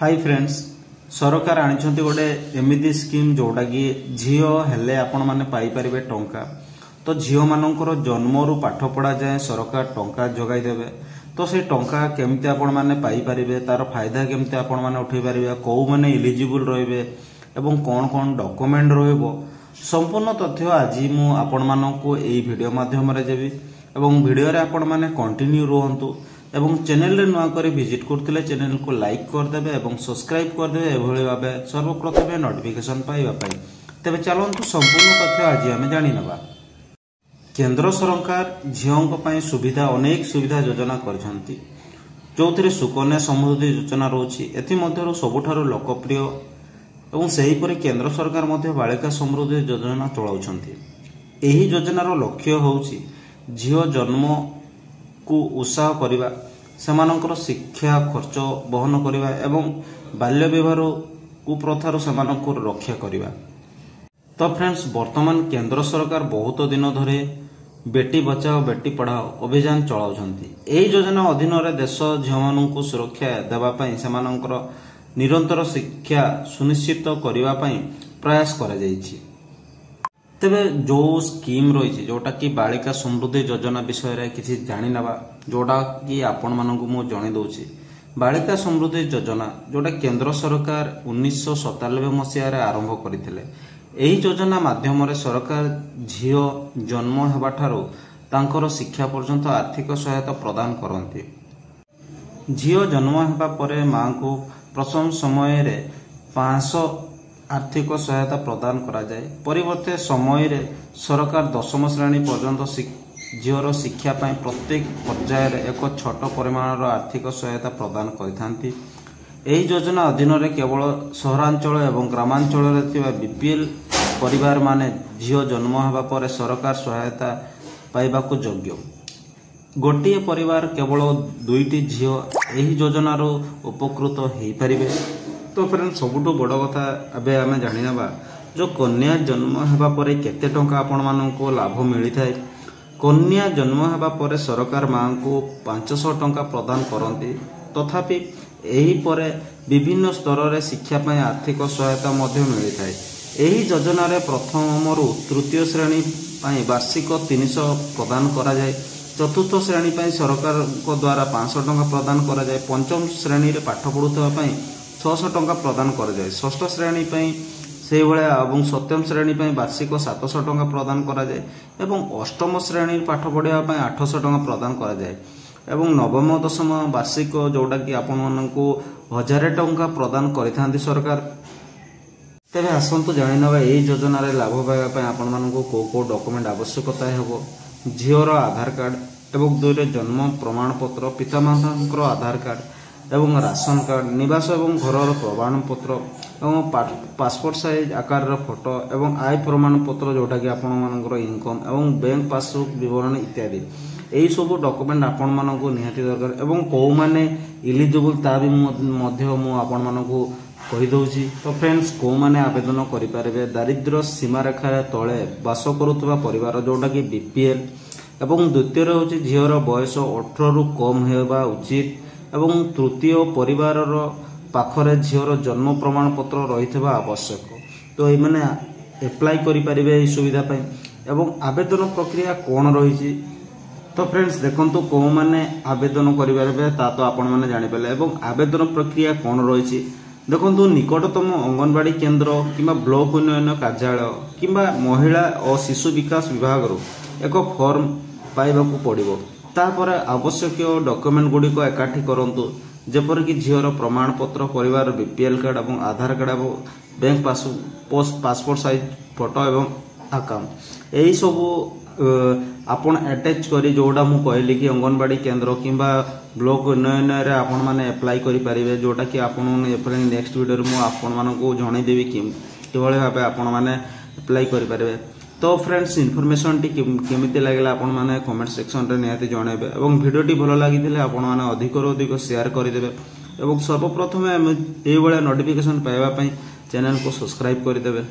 Hi friends सरकार आनिछंती गोटे एमिति स्कीम जोटा कि झीओ हेले आपण माने पाई परिबे टंका। तो झीओ मानकर जन्मरू पाठ पढ़ा जाए सरकार टंका जोगाई देबे। तो से टंका केमती आपण माने पाई परिबे, तार फायदा केमती आपण माने उठै परिबे, को माने एलिजिबल रहिबे एवं कोन कोन डॉक्यूमेंट रहइबो संपूर्ण तथ्य आज मु आपण माननको एई वीडियो माध्यम रे जेबी। एवं वीडियो रे आपण माने कंटिन्यू रहंतु एवं चैनल रे नुआ करे विजिट करथिले चैनल को लाइक कर देबे एवं सब्सक्राइब कर देबे एभଳି भाबे सर्वप्रथमे नोटिफिकेशन पाइबा पई। तबे चलंतु संपूर्ण तथ्य आज आमे जानि नबा। केंद्र सरकार झियोंक पई सुविधा अनेक सुविधा योजना करछंती, जोथिरे सुकन्या समृद्धि योजना रोची। एथि मध्यरो सबुठारो लोकप्रिय एवं सही परि केंद्र सरकार मध्य बालिका समृद्धि योजना चलाउछंती। एही योजनार लक्ष्य होउची झियो जन्म को उत्साह करिबा, सेमानकर शिक्षा खर्च बहन करिबा एवं बाल्य विवाह कुप्रथार सेमानकर रक्षा करिबा। तो फ्रेंड्स वर्तमान केंद्र सरकार बहुत दिन धरे बेटी बचाओ बेटी पढ़ाओ अभियान चलाउछंती। एही योजना अधीन रे देश झियोमानंकु सुरक्षा देबा पई सेमानकर निरंतर शिक्षा सुनिश्चित करिबा पई प्रयास करा जायछि। तेबे जो स्कीम रही जोटा कि बालिका समृद्धि योजना विषय रे किछि जानि नबा, जोटा कि आपण मानकु मु जणे दउछि। बालिका समृद्धि योजना जोटा केंद्र सरकार 1997 मसिया रे आरंभ करथिले। एही योजना माध्यम रे सरकार झियो जन्म हेबा ठारो तांकर शिक्षा पर्यंत आर्थिक सहायता प्रदान करंती। झियो जन्म हेबा परे मां को प्रथम समय रे 500 आर्थिक सहायता प्रदान करा जाए। परिवर्ते समय रे सरकार 10वीं श्रेणी पर्यंत झियोर शिक्षा पाई प्रत्येक पर्याय रे एक छोट परिमाणर आर्थिक सहायता प्रदान करिथांती। एही योजना अधीन रे केवल सहरांचल एवं ग्रामांचल रे थिबा बीपीएल परिवार माने झियो जन्म हेबा परे सरकार सहायता पाइबा को योग्य। गोटिए परिवार केवल 2टी झियो एही योजनार उपकृत हेई परिबे। तो फ्रेंड सबुठो बड़ कथा अबे आमे जानि नबा, जो कन्या जन्म हेबा परे केते टंका आपण मानको लाभ मिली थाए। कन्या जन्म हेबा परे सरकार मां को 500 टंका प्रदान करंती। तथापि एही परे विभिन्न स्तर रे शिक्षा पय आर्थिक सहायता मध्ये मिली थाए। एही योजना रे प्रथम रु तृतीय श्रेणी पय वार्षिक 300 प्रदान करा जाय। चतुर्थ श्रेणी पय सरकार को द्वारा 500 टंका प्रदान करा जाय। पंचम श्रेणी रे पाठ पढुथबा पय 600 टंका प्रदान कर जाए। षष्ठ श्रेणी से भाया सप्तम श्रेणी वार्षिक 700 टंका प्रदान करा जाए एवं अष्टम श्रेणी पाठ पढ़ा 800 टंका प्रदान करा जाए एवं नवम दशम वार्षिक जोटा कि आपण मानकु 1000 टंका प्रदान करिथांती सरकार। तेबे आसंतु जानि नबा एही योजना रे लाभ पाइबा आपण मानकु को डॉक्यूमेंट आवश्यकता हेबो। झियोर आधार कार्ड एवं दुईरे जन्म प्रमाण पत्र, पितामातांकर आधार कार्ड एवं राशन कार्ड, निवास एवं घर प्रमाण पत्र एवं पासपोर्ट साइज आकार फोटो एवं आय प्रमाण पत्र जोटा कि आपण मानकर इनकम एवं बैंक पासबुक विवरण इत्यादि एही सब डॉक्यूमेंट आपण मानकु निहाती दरकार। एवं को माने एलिजिबल ता भी मध्य मु आपण मानकु कहि दउची। तो फ्रेंड्स को माने आवेदन करि पारबे, दारिद्र्य सीमा रेखा तळे वास करूतबा परिवार जोटा कि बीपीएल एवं द्वितीय रे होची झियोर बयस 18 रु कम हेबा उचित एवं तृतीय परिवार पाखरे झियोर जन्म प्रमाण पत्र रहितबा आवश्यक। तो ए माने अप्लाई करि परिबे ए सुविधा पय। एवं आवेदन प्रक्रिया कोन रहिछि, तो फ्रेंड्स देखंतु को माने आवेदन करि परिबे ता तो आपण माने जानि पाले। एवं आवेदन प्रक्रिया कोन रहिछि देखंतु निकटतम अंगनवाड़ी केंद्र किबा ब्लॉक उन्नयन कार्यालय किबा महिला और शिशु विकास विभाग रो एक फॉर्म पाइबाकू पड़िबो। तापर आवश्यक डॉक्यूमेंट गुडी को एकाठी करंतु, जेपर कि झियोर प्रमाण पत्र, परिवार बीपीएल कार्ड एवं आधार कार्ड एवं बैंक पासपोर्ट साइज फोटो एवं अकाउंट एही सब आपण अटैच करी जोडा मु कहली कि अंगनवाड़ी केंद्र किबा ब्लॉक उन्नयन रे आपण माने अप्लाई करि परिबे। जोटा कि आपण नेक्स्ट वीडियो रे मु आपण मानकु जणाई देबी कि केवल भाबे आपण माने अप्लाई करि परिबे। तो फ्रेंड्स इनफॉरमेशन टी केमिति लागला आपण माने कमेंट सेक्शन रे निहाती जणाइबे एवं वीडियो टी भलो लागिथिले आपण माने अधिक रो अधिक शेयर करि देबे एवं सर्वप्रथम एई बळे नोटिफिकेशन पाइबा पई चैनल को सब्सक्राइब करि देबे।